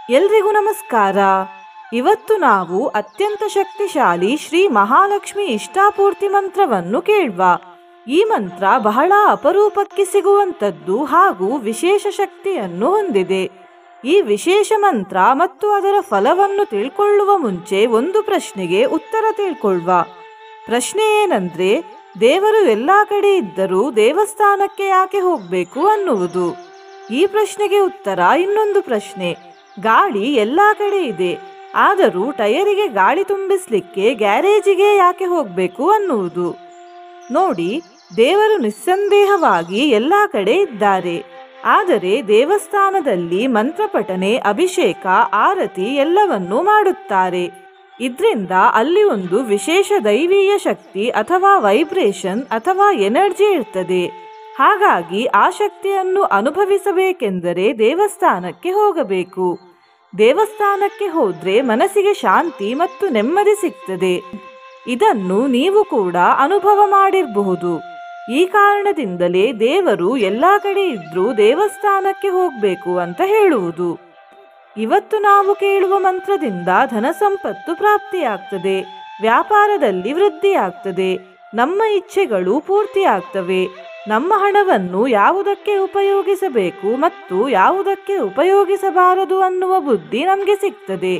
ಎಲ್ರಿಗೂ ನಮಸ್ಕಾರ. ಇವತ್ತು ನಾವು ಅತ್ಯಂತ ಶಕ್ತಿಶಾಲಿ ಶ್ರೀ ಮಹಾಲಕ್ಷ್ಮಿ ಇಷ್ಟಾಪೂರ್ತಿ ಮಂತ್ರವನ್ನು ಕೇಳುವ. ಈ ಮಂತ್ರ ಬಹಳ ಅಪರೂಪಕ್ಕೆ ಸಿಗುವಂಥದ್ದು ಹಾಗೂ ವಿಶೇಷ ಶಕ್ತಿಯನ್ನು ಹೊಂದಿದೆ. ಈ ವಿಶೇಷ ಮಂತ್ರ ಮತ್ತು ಅದರ ಫಲವನ್ನು ತಿಳ್ಕೊಳ್ಳುವ ಮುಂಚೆ ಒಂದು ಪ್ರಶ್ನೆಗೆ ಉತ್ತರ ತಿಳ್ಕೊಳ್ಳುವ. ಪ್ರಶ್ನೆ ಏನಂದ್ರೆ, ದೇವರು ಎಲ್ಲ ಕಡೆ ಇದ್ದರೂ ದೇವಸ್ಥಾನಕ್ಕೆ ಯಾಕೆ ಹೋಗಬೇಕು ಅನ್ನುವುದು. ಈ ಪ್ರಶ್ನೆಗೆ ಉತ್ತರ ಇನ್ನೊಂದು ಪ್ರಶ್ನೆ, ಗಾಳಿ ಎಲ್ಲ ಕಡೆ ಇದೆ, ಆದರೂ ಟಯರಿಗೆ ಗಾಳಿ ತುಂಬಿಸ್ಲಿಕ್ಕೆ ಗ್ಯಾರೇಜಿಗೆ ಯಾಕೆ ಹೋಗಬೇಕು ಅನ್ನುವುದು. ನೋಡಿ, ದೇವರು ನಿಸ್ಸಂದೇಹವಾಗಿ ಎಲ್ಲ ಕಡೆ ಇದ್ದಾರೆ, ಆದರೆ ದೇವಸ್ಥಾನದಲ್ಲಿ ಮಂತ್ರಪಠನೆ, ಅಭಿಷೇಕ, ಆರತಿ ಎಲ್ಲವನ್ನೂ ಮಾಡುತ್ತಾರೆ. ಇದರಿಂದ ಅಲ್ಲಿ ಒಂದು ವಿಶೇಷ ದೈವೀಯ ಶಕ್ತಿ ಅಥವಾ ವೈಬ್ರೇಷನ್ ಅಥವಾ ಎನರ್ಜಿ ಇರ್ತದೆ. ಹಾಗಾಗಿ ಆ ಶಕ್ತಿಯನ್ನು ಅನುಭವಿಸಬೇಕೆಂದರೆ ದೇವಸ್ಥಾನಕ್ಕೆ ಹೋಗಬೇಕು. ದೇವಸ್ಥಾನಕ್ಕೆ ಹೋದ್ರೆ ಮನಸ್ಸಿಗೆ ಶಾಂತಿ ಮತ್ತು ನೆಮ್ಮದಿ ಸಿಗ್ತದೆ. ಇದನ್ನು ನೀವು ಕೂಡ ಅನುಭವ ಮಾಡಿರಬಹುದು. ಈ ಕಾರಣದಿಂದಲೇ ದೇವರು ಎಲ್ಲ ಕಡೆ ಇದ್ರೂ ದೇವಸ್ಥಾನಕ್ಕೆ ಹೋಗಬೇಕು ಅಂತ ಹೇಳುವುದು. ಇವತ್ತು ನಾವು ಕೇಳುವ ಮಂತ್ರದಿಂದ ಧನ ಸಂಪತ್ತು ಪ್ರಾಪ್ತಿಯಾಗ್ತದೆ, ವ್ಯಾಪಾರದಲ್ಲಿ ವೃದ್ಧಿಯಾಗ್ತದೆ, ನಮ್ಮ ಇಚ್ಛೆಗಳು ಪೂರ್ತಿಯಾಗ್ತವೆ. ನಮ್ಮ ಹಣವನ್ನು ಯಾವುದಕ್ಕೆ ಉಪಯೋಗಿಸಬೇಕು ಮತ್ತು ಯಾವುದಕ್ಕೆ ಉಪಯೋಗಿಸಬಾರದು ಅನ್ನುವ ಬುದ್ಧಿ ನಮಗೆ ಸಿಗ್ತದೆ.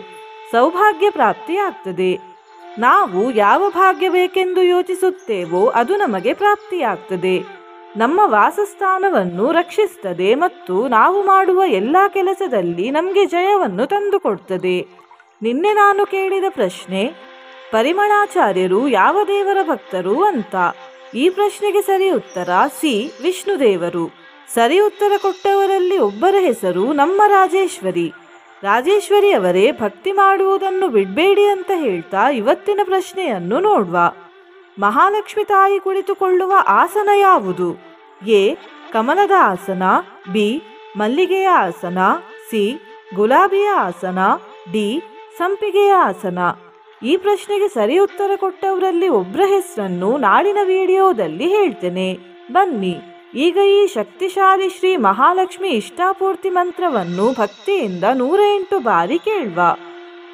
ಸೌಭಾಗ್ಯ ಪ್ರಾಪ್ತಿಯಾಗ್ತದೆ. ನಾವು ಯಾವ ಭಾಗ್ಯ ಬೇಕೆಂದು ಯೋಚಿಸುತ್ತೇವೋ ಅದು ನಮಗೆ ಪ್ರಾಪ್ತಿಯಾಗ್ತದೆ. ನಮ್ಮ ವಾಸಸ್ಥಾನವನ್ನು ರಕ್ಷಿಸ್ತದೆ ಮತ್ತು ನಾವು ಮಾಡುವ ಎಲ್ಲ ಕೆಲಸದಲ್ಲಿ ನಮಗೆ ಜಯವನ್ನು ತಂದುಕೊಡ್ತದೆ. ನಿನ್ನೆ ನಾನು ಕೇಳಿದ ಪ್ರಶ್ನೆ, ಪರಿಮಳಾಚಾರ್ಯರು ಯಾವ ದೇವರ ಭಕ್ತರು ಅಂತ. ಈ ಪ್ರಶ್ನೆಗೆ ಸರಿ ಉತ್ತರ ಸಿ, ವಿಷ್ಣುದೇವರು. ಸರಿ ಉತ್ತರ ಕೊಟ್ಟವರಲ್ಲಿ ಒಬ್ಬರ ಹೆಸರು ನಮ್ಮ ರಾಜೇಶ್ವರಿ. ರಾಜೇಶ್ವರಿ ಅವರೇ ಭಕ್ತಿ ಮಾಡುವುದನ್ನು ಬಿಡಬೇಡಿ ಅಂತ ಹೇಳ್ತಾ ಇವತ್ತಿನ ಪ್ರಶ್ನೆಯನ್ನು ನೋಡುವ. ಮಹಾಲಕ್ಷ್ಮಿ ತಾಯಿ ಕುಳಿತುಕೊಳ್ಳುವ ಆಸನ ಯಾವುದು? ಎ, ಕಮಲದ ಆಸನ, ಬಿ, ಮಲ್ಲಿಗೆಯ ಆಸನ, ಸಿ, ಗುಲಾಬಿಯ ಆಸನ, ಡಿ, ಸಂಪಿಗೆಯ ಆಸನ. ಈ ಪ್ರಶ್ನೆಗೆ ಸರಿ ಉತ್ತರ ಕೊಟ್ಟವರಲ್ಲಿ ಒಬ್ಬರ ಹೆಸರನ್ನು ನಾಳಿನ ವಿಡಿಯೋದಲ್ಲಿ ಹೇಳ್ತೇನೆ, ಬನ್ನಿ. ಈಗ ಈ ಶಕ್ತಿಶಾಲಿ ಶ್ರೀ ಮಹಾಲಕ್ಷ್ಮಿ ಇಷ್ಟಾಪೂರ್ತಿ ಮಂತ್ರವನ್ನು ಭಕ್ತಿಯಿಂದ 108 ಬಾರಿ ಕೇಳುವ.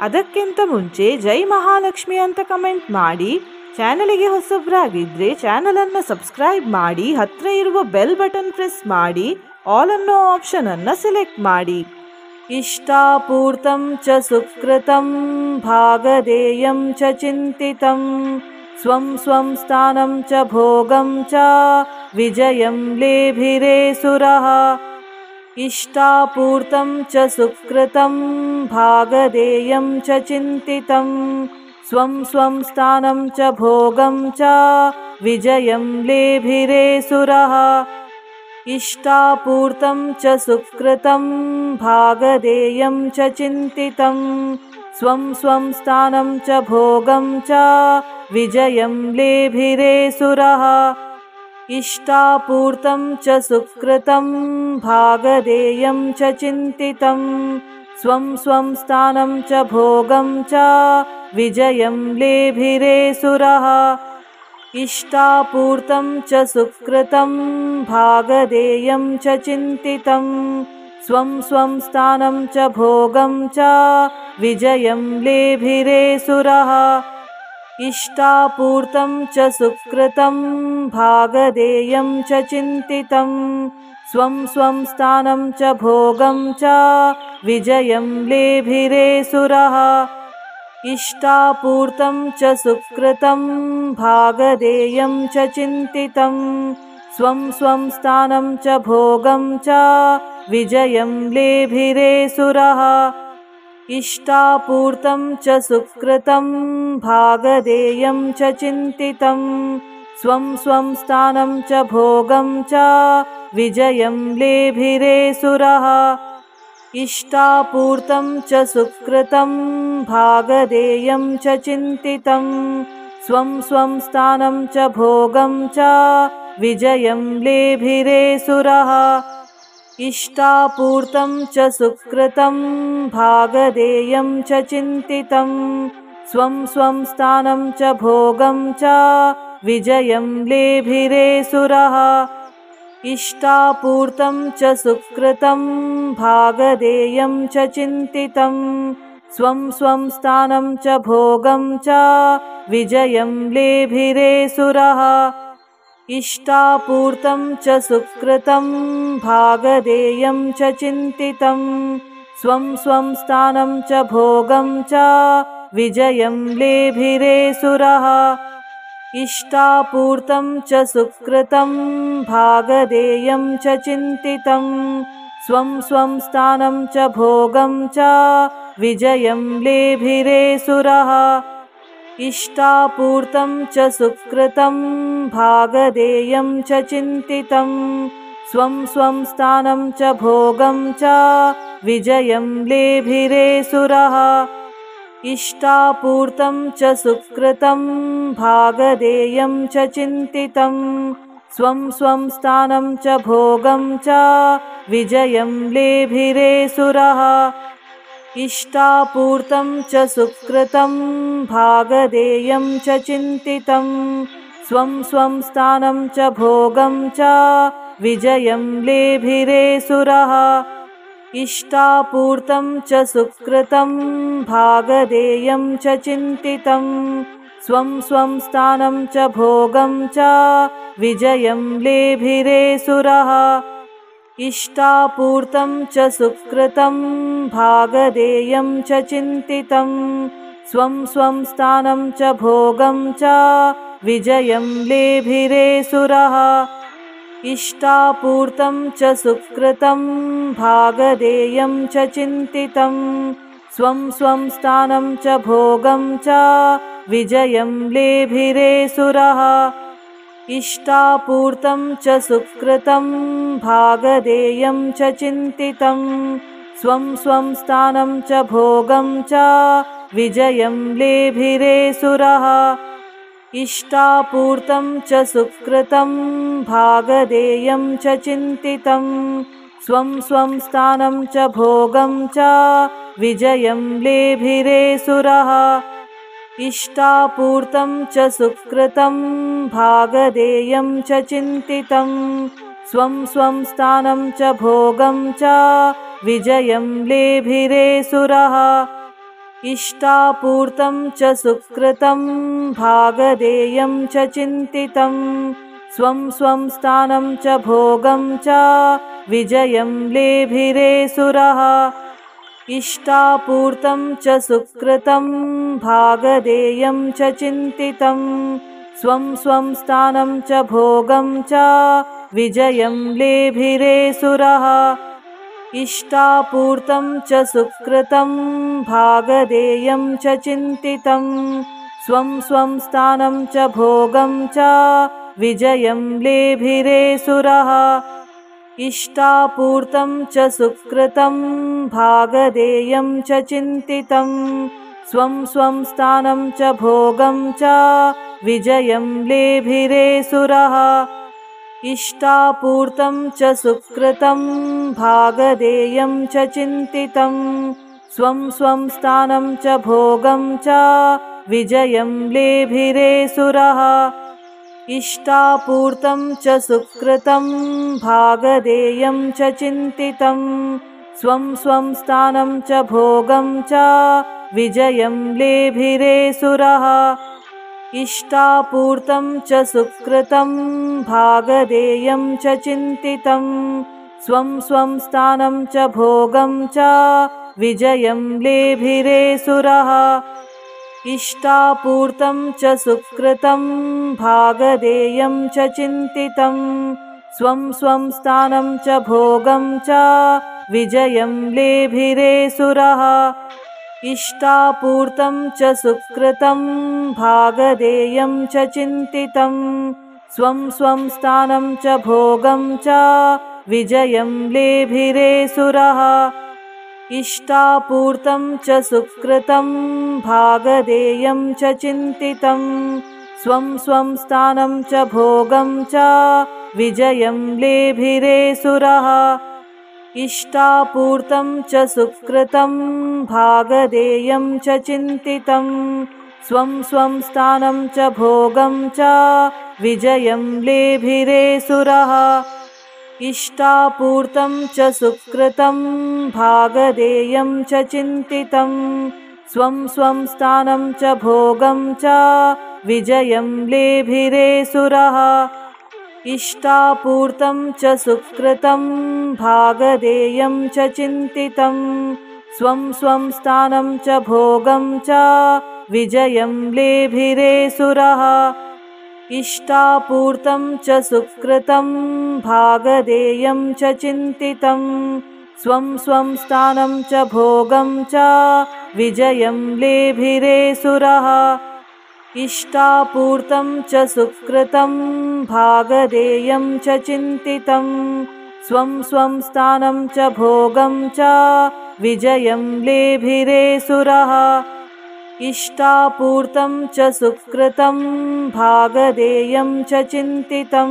ಅದಕ್ಕಿಂತ ಮುಂಚೆ ಜೈ ಮಹಾಲಕ್ಷ್ಮಿ ಅಂತ ಕಮೆಂಟ್ ಮಾಡಿ. ಚಾನಲಿಗೆ ಹೊಸಬ್ರಾಗಿದ್ರೆ ಚಾನಲನ್ನು ಸಬ್ಸ್ಕ್ರೈಬ್ ಮಾಡಿ, ಹತ್ರ ಇರುವ ಬೆಲ್ ಬಟನ್ ಪ್ರೆಸ್ ಮಾಡಿ, ಆಲ್ ಅನ್ನೋ ಆಪ್ಷನ್ ಅನ್ನು ಸೆಲೆಕ್ಟ್ ಮಾಡಿ. ಇಷ್ಟಾಪೂರ್ತಂ ಚ ಸುಕೃತಂ ಭಾಗದೇಯಂ ಚ ಚಿಂತಿತಂ ಸ್ವಂ ಸ್ವಂ ಸ್ಥಾನಂ ಚ ಭೋಗಂ ಚ ವಿಜಯಂ ಲೇಭಿರೇ ಸುರಃ. ಇಷ್ಟಾಪೂರ್ತಂ ಚ ಸುಕೃತಂ ಭಾಗದೇಯಂ ಚ ಚಿಂತಿತಂ ಸ್ವಂ ಸ್ವಂ ಸ್ಥಾನಂ ಚ ಭೋಗಂ ಚ ವಿಜಯಂ ಲೇಭಿರೇ ಸುರಃ. ಇಷ್ಟಾಪೂರ್ತಂ ಚ ಸುಕೃತಂ ಭಾಗದೇಯಂ ಚ ಚಿಂತಿತಂ ಸ್ವಂ ಸ್ವಂ ಸ್ಥಾನಂ ಚ ಭೋಗಂ ಚ ವಿಜಯಂ ಲೇಭಿರೇ ಸುರಃ. ಇಷ್ಟಾಪೂರ್ತಂ ಚ ಸುಕೃತಂ ಭಾಗದೇಯಂ ಚ ಚಿಂತಿತಂ ಸ್ವಂ ಸ್ವಂ ಸ್ಥಾನಂ ಚ ಭೋಗಂ ಚ ವಿಜಯಂ ಲೇಭಿರೇ ಸುರಃ. ಇಷ್ಟಾಪೂರ್ತಂ ಚ ಸುಕೃತಂ ಭಾಗದೇಯಂ ಚ ಚಿಂತಿತಂ ಸ್ವಂ ಸ್ವಂ ಸ್ಥಾನಂ ಚ ಭೋಗಂ ಚ ವಿಜಯಂ ಲೇಭಿರೇ ಸುರಃ. ಇಷ್ಟಾಪೂರ್ತಂ ಚ ಸುಕೃತಂ ಭಾಗದೇಯಂ ಚ ಚಿಂತಿತಂ ಸ್ವಂ ಸ್ವಂ ಸ್ಥಾನಂ ಚ ಭೋಗಂ ಚ ವಿಜಯಂ ಲೇಭಿರೇ ಸುರಃ. ಇಷ್ಟಾಪೂರ್ತಂ ಚ ಸುಕೃತಂ ಭಾಗದೇಯಂ ಚ ಚಿಂತಿತಂ ಸ್ವಂ ಸ್ವಂ ಸ್ಥಾನಂ ಚ ಭೋಗಂ ಚ ವಿಜಯಂ ಲೇಭಿರೇ ಸುರಃ. ಇಷ್ಟಾಪೂರ್ತಂ ಚ ಸುಕೃತಂ ಭಾಗದೇಯಂ ಚ ಚಿಂತಿತಂ ಸ್ವಂ ಸ್ವಂ ಸ್ಥಾನಂ ಚ ಭೋಗಂ ಚ ವಿಜಯಂ ಲೇಭಿರೇ ಸುರಃ. ಇಷ್ಟಾಪೂರ್ತಂ ಚ ಸುಕೃತಂ ಭಾಗದೇಯಂ ಚ ಚಿಂತಿತಂ ಸ್ವಂ ಸ್ವಂ ಸ್ಥಾನಂ ಚ ಭೋಗಂ ಚ ವಿಜಯಂ ಲೇಭಿರೇ ಸುರಃ. ಇಷ್ಟಾಪೂರ್ತಂ ಚ ಸುಕೃತಂ ಭಾಗದೇಯಂ ಚ ಚಿಂತಿತಂ ಸ್ವಂ ಸ್ವಂ ಸ್ಥಾನಂ ಚ ಭೋಗಂ ಚ ವಿಜಯಂ ಲೇಭಿರೇ ಸುರಃ. इष्टापूर्तं च सुकृतं भागधेयं च चिन्तितं स्वं स्वं स्थानं च भोगं च विजयं लेभिरेसुरः इष्टापूर्तं च सुकृतं भागधेयं च चिन्तितं स्वं स्वं स्थानं च भोगं च विजयं लेभिरेसुरः इष्टापूर्तं च सुकृतं भागधेयं च चिन्तितं स्वं स्वं स्थानं च भोगं च विजयं लेभिरेसुरः इष्टापूर्तं च सुकृतं भागधेयं च चिन्तितं स्वं स्वं स्थानं च भोगं च विजयं लेभिरेसुरः इष्टापूर्तं च सुकृतं भागधेयं च चिन्तितं स्वं स्वं स्थानं च भोगं च विजयं लेभिरेसुरः इष्टापूर्तं च सुकृतं भागधेयं च चिन्तितं स्वं स्वं स्थानं च भोगं च विजयं लेभिरेसुरः इष्टापूर्तं च सुकृतं भागधेयं च चिन्तितं स्वं स्वं स्थानं च भोगं च विजयं लेभिरेसुरः इष्टापूर्तं च सुकृतं भागधेयं च चिन्तितं स्वं स्वं स्थानं च भोगं च विजयं लेभिरेसुरः इष्टापूर्तं च सुकृतं भागधेयं च चिन्तितं स्वं स्वं स्थानं च भोगं च विजयं लेभिरेसुरः इष्टापूर्तं च सुकृतं भागधेयं च चिन्तितं स्वं स्वं स्थानं च भोगं च विजयं लेभिरेसुरः इष्टापूर्तं च सुकृतं भागधेयं च चिन्तितं स्वं स्वं स्थानं च भोगं च विजयं लेभिरेसुरः इष्टापूर्तं च सुकृतं भागधेयं च चिन्तितं स्वं स्वं स्थानं च भोगं च विजयं लेभिरेसुरः इष्टापूर्तं च सुकृतं भागधेयं च चिन्तितं स्वं स्वं स्थानं च भोगं च विजयं लेभिरेसुरः इष्टापूर्तं च सुकृतं भागधेयं च चिन्तितं स्वं स्वं स्थानं च भोगं च विजयं लेभिरेसुरः इष्टापूर्तं च सुकृतं भागधेयं च चिन्तितं स्वं स्वं स्थानं च भोगं च विजयं लेभिरेसुरः इष्टापूर्तं च सुकृतं भागधेयं च चिन्तितं स्वं स्वं स्थानं च भोगं च विजयं लेभिरेसुरः इष्टापूर्तं च सुकृतं भागधेयं च चिन्तितं स्वं स्वं स्थानं च भोगं च विजयं लेभिरेसुरः इष्टापूर्तं च सुकृतं भागधेयं च चिन्तितं स्वं स्वं स्थानं च भोगं च विजयं लेभिरेसुरः इष्टापूर्तं च सुकृतं भागधेयं च चिन्तितं स्वं स्वं स्थानं च भोगं च विजयं लेभिरेसुरः इष्टापूर्तं च सुकृतं भागधेयं च चिन्तितं स्वं स्वं स्थानं च भोगं च विजयं लेभिरेसुरः इष्टापूर्तं च सुकृतं भागधेयं च चिन्तितं स्वं स्वं स्थानं च भोगं च विजयं लेभिरेसुरः इष्टापूर्तं च सुकृतं भागधेयं च चिन्तितं स्वं स्वं स्थानं च भोगं च विजयं लेभिरेसुरः इष्टापूर्तं च सुकृतं भागधेयं च चिन्तितं स्वं स्वं स्थानं च भोगं च विजयं लेभिरेसुरः इष्टापूर्तं च सुकृतं भागधेयं च चिन्तितं स्वं स्वं स्थानं च भोगं च विजयं लेभिरे सुरः इष्टापूर्तं च सुकृतं भागधेयं च चिन्तितं स्वं स्वं स्थानं च भोगं च विजयं लेभिरे सुरः इष्टापूर्तं च सुकृतं भागधेयं च चिन्तितं स्वं स्वं स्थानं च भोगं च विजयं लेभिरे सुरः इष्टापूर्तं च सुकृतं भागधेयं च चिन्तितं स्वं स्वं स्थानं च भोगं च विजयं लेभिरे सुरः इष्टापूर्तं च सुकृतं भागधेयं च चिन्तितं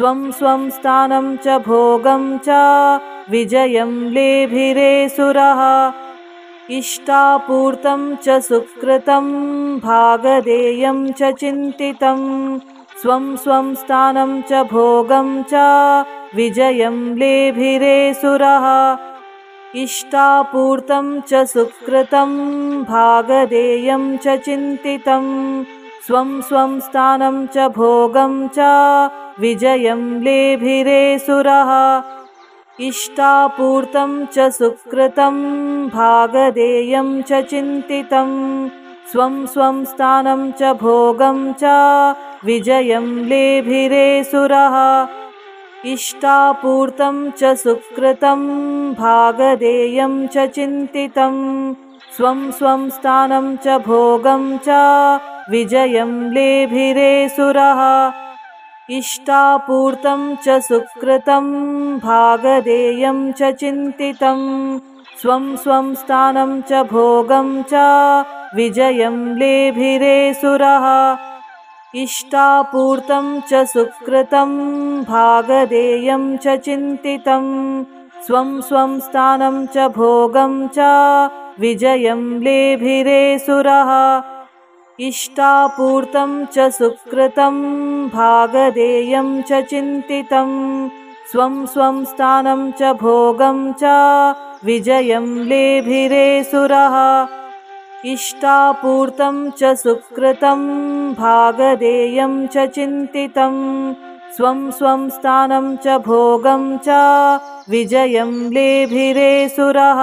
स्वं स्वं स्थानं च भोगं च विजयं लेभिरे सुरः इष्टापूर्तं च सुकृतं भागधेयं च चिन्तितं स्वं स्वं स्थानं च भोगं च विजयं लेभिरे सुरः इष्टापूर्तं च सुकृतं भागधेयं च चिन्तितं स्वं स्वं स्थानं च भोगं च विजयं लेभिरे सुरः इष्टापूर्तं च सुकृतं भागधेयं च चिन्तितं स्वं स्वं स्थानं च भोगं च विजयं लेभिरे सुरः इष्टापूर्तं च सुकृतं भागधेयं च चिन्तितं स्वं स्वं स्थानं च भोगं च विजयं लेभिरे सुरः इष्टापूर्तं च सुकृतं भागधेयं च चिन्तितं स्वं स्वं स्थानं च भोगं च विजयं लेभिरे सुरः इष्टापूर्तं च सुकृतं भागधेयं च चिन्तितं स्वं स्वं स्थानं च भोगं च विजयं लेभिरे सुरः इष्टापूर्तं च सुकृतं भागधेयं च चिन्तितं स्वं स्वं स्थानं च भोगं च विजयं लेभिरे सुरः इष्टापूर्तं च सुकृतं भागधेयं च चिन्तितं स्वं स्वं स्थानं च भोगं च विजयं लेभिरे सुरः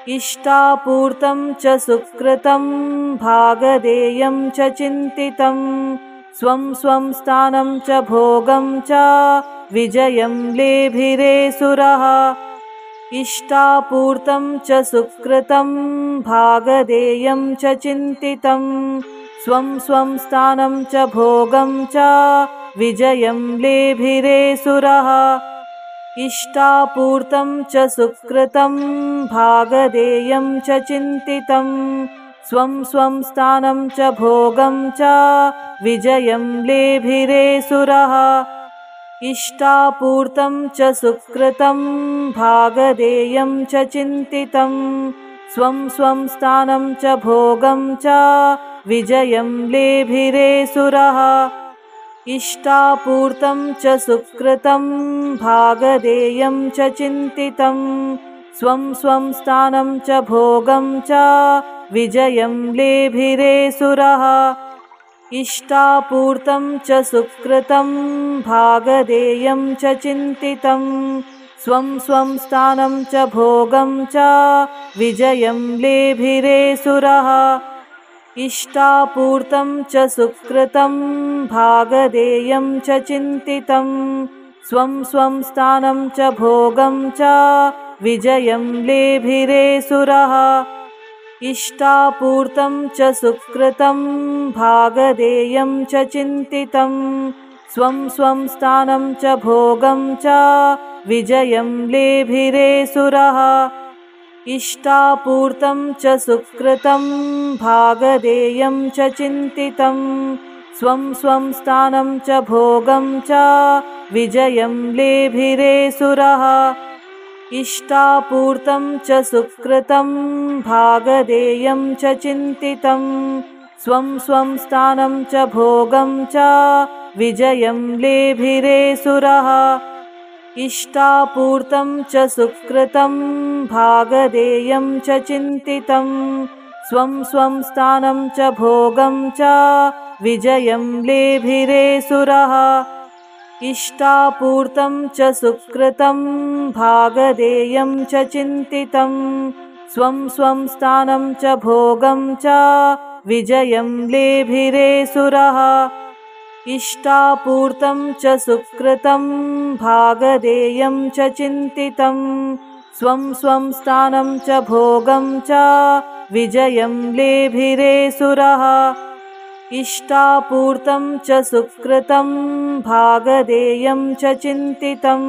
इष्टापूर्तं च सुकृतं भागधेयं च चिन्तितं स्वं स्वं स्थानं च भोगं च विजयं लेभिरे सुरः इष्टापूर्तं च सुकृतं भागधेयं च चिन्तितं स्वं स्वं स्थानं च भोगं च विजयं लेभिरे सुरः इष्टापूर्तं च सुकृतं भागधेयं च चिन्तितं स्वं स्वं स्थानं च भोगं च विजयं लेभिरे सुरः इष्टापूर्तं च सुकृतं भागधेयं च चिन्तितं स्वं स्वं स्थानं च भोगं च विजयं लेभिरे सुरः इष्टापूर्तं च सुकृतं भागधेयं च चिन्तितं स्वं स्वं स्थानं च भोगं च विजयं लेभिरे सुरः इष्टापूर्तं च सुकृतं भागधेयं च चिन्तितं स्वं स्वं स्थानं च भोगं च विजयं लेभिरे सुरः इष्टापूर्तं च सुकृतं भागधेयं च चिन्तितं स्वं स्वं स्थानं च भोगं च विजयं लेभिरे सुरः इष्टापूर्तं च सुकृतं भागधेयं च चिन्तितं स्वं स्वं स्थानं च भोगं च विजयं लेभिरे सुरः इष्टापूर्तं च सुकृतं भागधेयं च चिन्तितं स्वं स्वं स्थानं च भोगं च विजयं लेभिरे सुरः इष्टापूर्तं च सुकृतं भागधेयं च चिन्तितं स्वं स्वं स्थानं च भोगं च विजयं लेभिरे सुरः इष्टापूर्तं च सुकृतं भागधेयं च चिन्तितं स्वं स्वं स्थानं च भोगं च विजयं लेभिरेसुरः इष्टापूर्तं च सुकृतं भागधेयं च चिन्तितं स्वं स्वं स्थानं च भोगं च विजयं लेभिरेसुरः इष्टापूर्तं च सुकृतं भागधेयं च चिन्तितं स्वं स्वं स्थानं च भोगं च विजयं लेभिरेसुरः इष्टापूर्तं च सुकृतं भागधेयं च चिन्तितं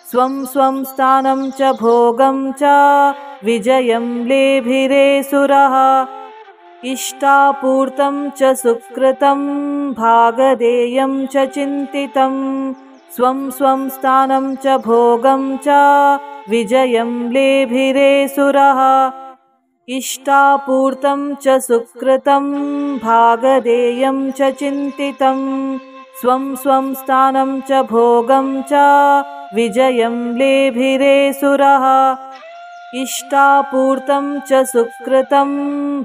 स्वं स्वं स्थानं च भोगं च विजयं लेभिरेसुरः इष्टापूर्तं च सुकृतं भागधेयं च चिन्तितं स्वं स्वं स्थानं च भोगं च विजयं लेभिरेसुरः इष्टापूर्तं च सुकृतं भागधेयं च चिन्तितं स्वं स्वं स्थानं च भोगं च विजयं लेभिरेसुरः इष्टापूर्तं च सुकृतं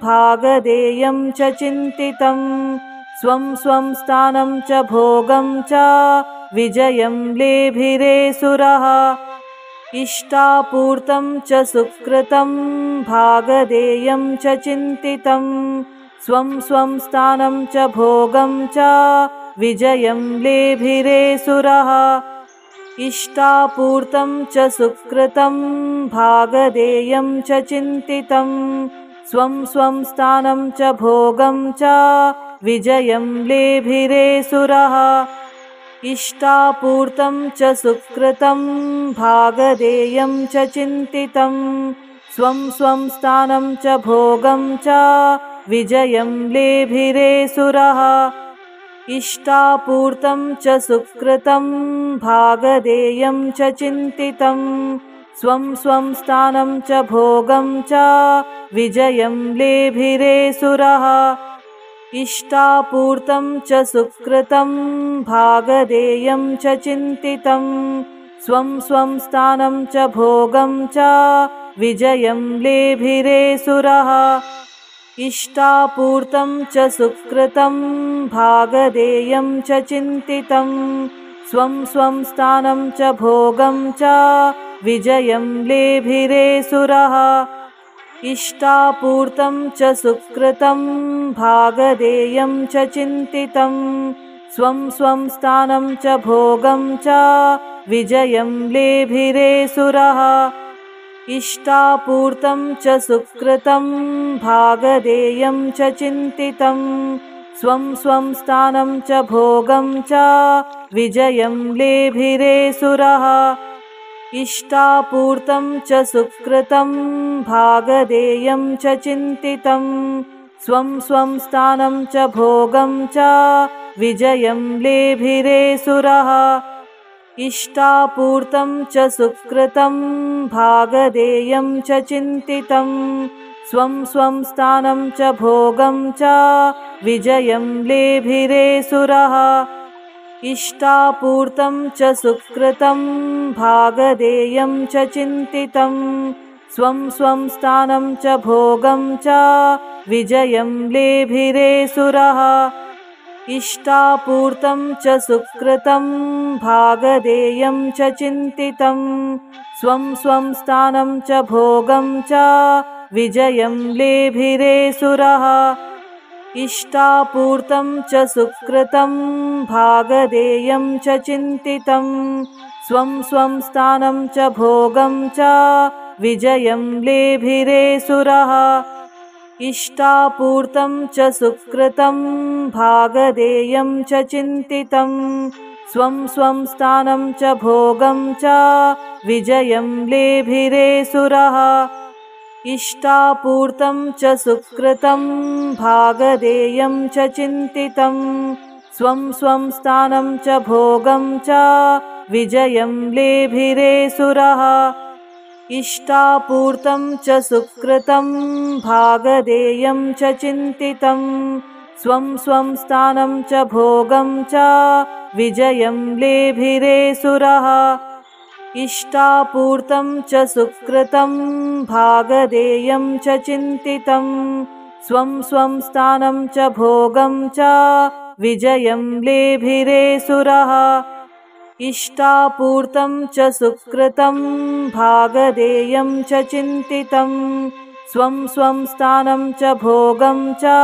भागधेयं च चिन्तितं स्वं स्वं स्थानं च भोगं च विजयं लेभिरेसुरः इष्टापूर्तं च सुकृतं भागधेयं च चिन्तितं स्वं स्वं स्थानं च भोगं च विजयं लेभिरेसुरः इष्टापूर्तं च सुकृतं भागधेयं च चिन्तितं स्वं स्वं स्थानं च भोगं च विजयं लेभिरेसुरः इष्टापूर्तं च सुकृतं भागधेयं च चिन्तितं स्वं स्वं स्थानं च भोगं च विजयं लेभिरेसुरः इष्टापूर्तं च सुकृतं भागधेयं च चिन्तितं स्वं स्वं स्थानं च भोगं च विजयं लेभिरेसुरः इष्टापूर्तं च सुकृतं भागधेयं च चिन्तितं स्वं स्वं स्थानं च भोगं च विजयं लेभिरेसुरः इष्टापूर्तं च सुकृतं भागधेयं च चिन्तितं स्वं स्वं स्थानं च भोगं च विजयं लेभिरेसुरः इष्टापूर्तं च सुकृतं भागधेयं च चिन्तितं स्वं स्वं स्थानं च भोगं च विजयं लेभिरेसुरः इष्टापूर्तं च सुकृतं भागधेयं च चिन्तितं स्वं स्वं स्थानं च भोगं च विजयं लेभिरेसुरः इष्टापूर्तं च सुकृतं भागधेयं च चिन्तितं स्वं स्वं स्थानं च भोगं च विजयं लेभिरेसुरः इष्टापूर्तं च सुकृतं भागधेयं च चिन्तितं स्वं स्वं स्थानं च भोगं च विजयं लेभिरेसुरः इष्टापूर्तं च सुकृतं भागधेयं च चिन्तितं स्वं स्वं स्थानं च भोगं च विजयं लेभिरेसुरः इष्टापूर्तं च सुकृतं भागधेयं च चिन्तितं स्वं स्वं स्थानं च भोगं च विजयं लेभिरेसुरः इष्टापूर्तं च सुकृतं भागधेयं च चिन्तितं स्वं स्वं स्थानं च भोगं च विजयं लेभिरेसुरः इष्टापूर्तं च सुकृतं भागधेयं च चिन्तितं स्वं स्वं स्थानं च भोगं च विजयं लेभिरेसुरः इष्टापूर्तं च सुकृतं भागधेयं च चिन्तितं स्वं स्वं स्थानं च भोगं च विजयं लेभिरेसुरः इष्टापूर्तं च सुकृतं भागधेयं च चिन्तितं स्वं स्वं स्थानं च भोगं च विजयं लेभिरेसुरः इष्टापूर्तं च सुकृतं भागधेयं च चिन्तितं स्वं स्वं स्थानं च भोगं च विजयं लेभिरेऽसुरः इष्टापूर्तं च सुकृतं भागधेयं च चिन्तितं स्वं स्वं स्थानं च भोगं च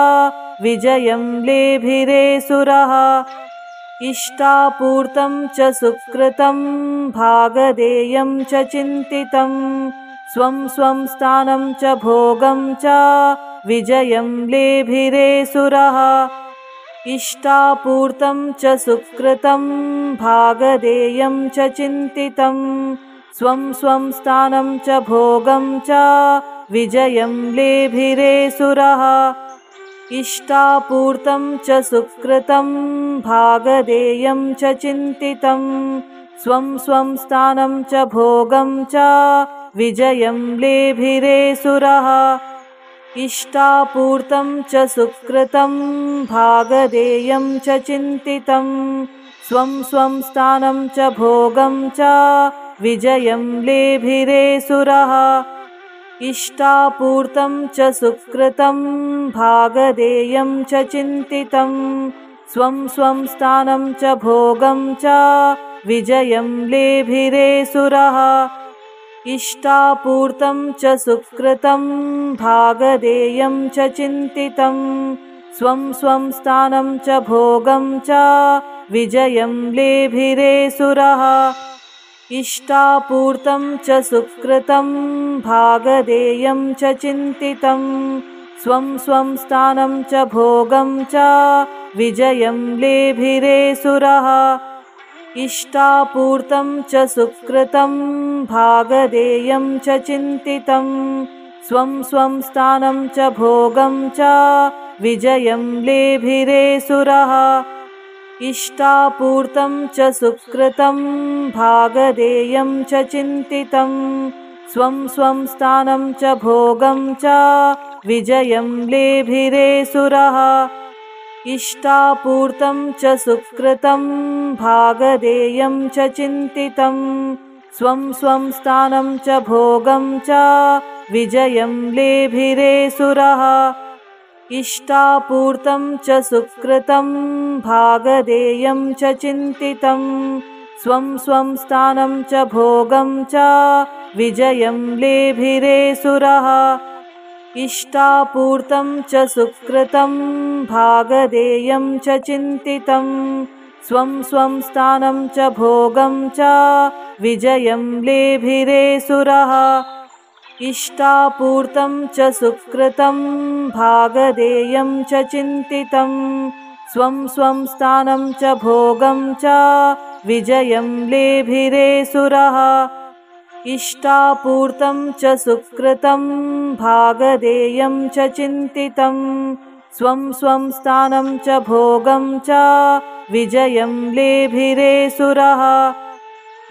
विजयं लेभिरेऽसुरः इष्टापूर्तं च सुकृतं भागधेयं च चिन्तितं स्वं स्वं स्थानं च भोगं च विजयं लेभिरेऽसुरः इष्टापूर्तं च सुकृतं भागधेयं च चिन्तितं स्वं स्वं स्थानं च भोगं च विजयं लेभिरेऽसुरः इष्टापूर्तं च सुकृतं भागधेयं च चिन्तितं स्वं स्वं स्थानं च भोगं च विजयं लेभिरेऽसुरः इष्टापूर्तं च सुकृतं भागधेयं च चिन्तितं स्वं स्वं स्थानं च भोगं च विजयं लेभिरेऽसुरः इष्टापूर्तं च सुकृतं भागधेयं च चिन्तितं स्वं स्वं स्थानं च भोगं च विजयं लेभिरेऽसुरः इष्टापूर्तं च सुकृतं भागधेयं च चिन्तितं स्वं स्वं स्थानं च भोगं च विजयं लेभिरेऽसुरः इष्टापूर्तं च सुकृतं भागधेयं च चिन्तितं स्वं स्वं स्थानं च भोगं च विजयं लेभिरेऽसुरः इष्टापूर्तं च सुकृतं भागधेयं च चिन्तितं स्वं स्वं स्थानं च भोगं च विजयं लेभिरेऽसुरः इष्टापूर्तं च सुकृतं भागधेयं च चिन्तितं स्वं स्वं स्थानं च भोगं च विजयं लेभिरेऽसुरः इष्टापूर्तं च सुकृतं भागधेयं च चिन्तितं स्वं स्वं स्थानं च भोगं च विजयं लेभिरेऽसुरः इष्टापूर्तं च सुकृतं भागधेयं च चिन्तितं स्वं स्वं स्थानं च भोगं च विजयं लेभिरेऽसुरः इष्टापूर्तं च सुकृतं भागधेयं च चिन्तितं स्वं स्वं स्थानं च भोगं च विजयं लेभिरेऽसुरः इष्टापूर्तं च सुकृतं भागधेयं च चिन्तितं स्वं स्वं स्थानं च भोगं च विजयं लेभिरेऽसुरः इष्टापूर्तं च सुकृतं भागधेयं च चिन्तितं स्वं स्वं स्थानं च भोगं च विजयं लेभिरेऽसुरः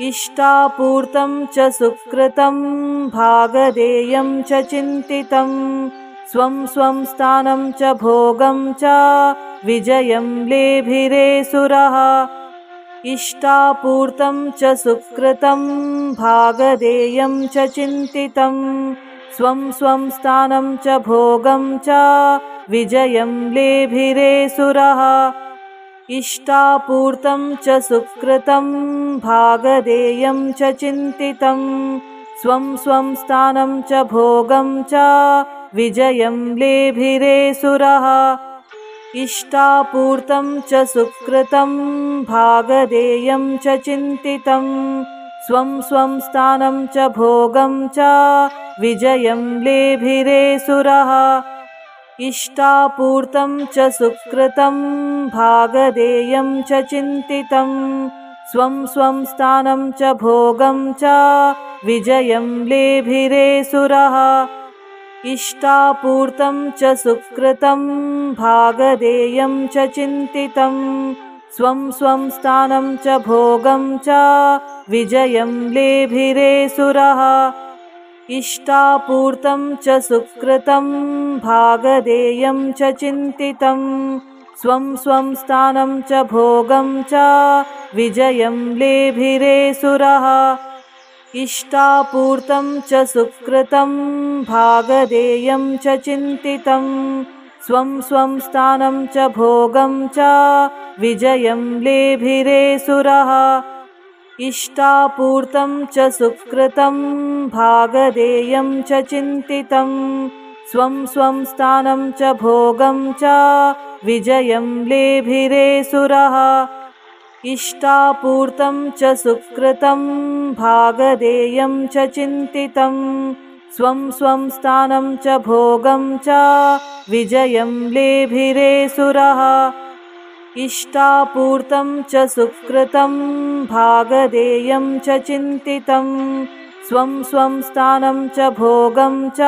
इष्टापूर्तं च सुकृतं भागधेयं च चिन्तितं स्वं स्वं स्थानं च भोगं च विजयं लेभिरेऽसुरः इष्टापूर्तं च सुकृतं भागधेयं च चिन्तितं स्वं स्वं स्थानं च भोगं च विजयं लेभिरेऽसुरः इष्टापूर्तं च सुकृतं भागधेयं च चिन्तितं स्वं स्वं स्थानं च भोगं च विजयं लेभिरेऽसुरः इष्टापूर्तं च सुकृतं भागधेयं च चिन्तितं स्वं स्वं स्थानं च भोगं च विजयं लेभिरेऽसुरः इष्टापूर्तं च सुकृतं भागधेयं च चिन्तितं स्वं स्वं स्थानं च भोगं च विजयं लेभिरेऽसुरः इष्टापूर्तं च सुकृतं भागधेयं च चिन्तितं स्वं स्वं स्थानं च भोगं च विजयं लेभिरेऽसुरः इष्टापूर्तं च सुकृतं भागधेयं च चिन्तितं स्वं स्वं स्थानं च भोगं च विजयं लेभिरेऽसुरः इष्टापूर्तं च सुकृतं भागधेयं च चिन्तितं स्वं स्वं स्थानं च भोगं च विजयं लेभिरे सुरः इष्टापूर्तं च सुकृतं भागधेयं च चिन्तितं स्वं स्वं स्थानं च भोगं च विजयं लेभिरे सुरः इष्टापूर्तं च सुकृतं भागधेयं च चिन्तितं स्वं स्वं स्थानं च भोगं च विजयं लेभिरे सुरः इष्टापूर्तं च सुकृतं भागधेयं च चिन्तितं स्वं स्वं स्थानं च भोगं च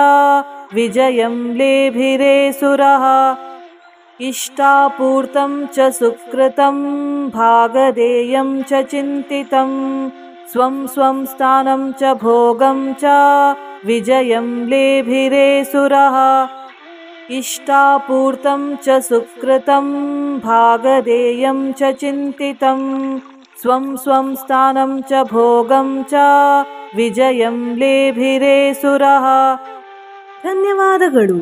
विजयं लेभिरे सुरः इष्टापूर्तं च सुकृतं भागधेयं च चिन्तितं स्वं स्वं स्थानं च भोगं च विजयं लेभिरे सुरः इष्टापूर्तं च सुकृतं भागधेयं च चिन्तितं स्वं स्वं स्थानं च भोगं च विजयं लेभिरे सुरः। ಧನ್ಯವಾದಗಳು।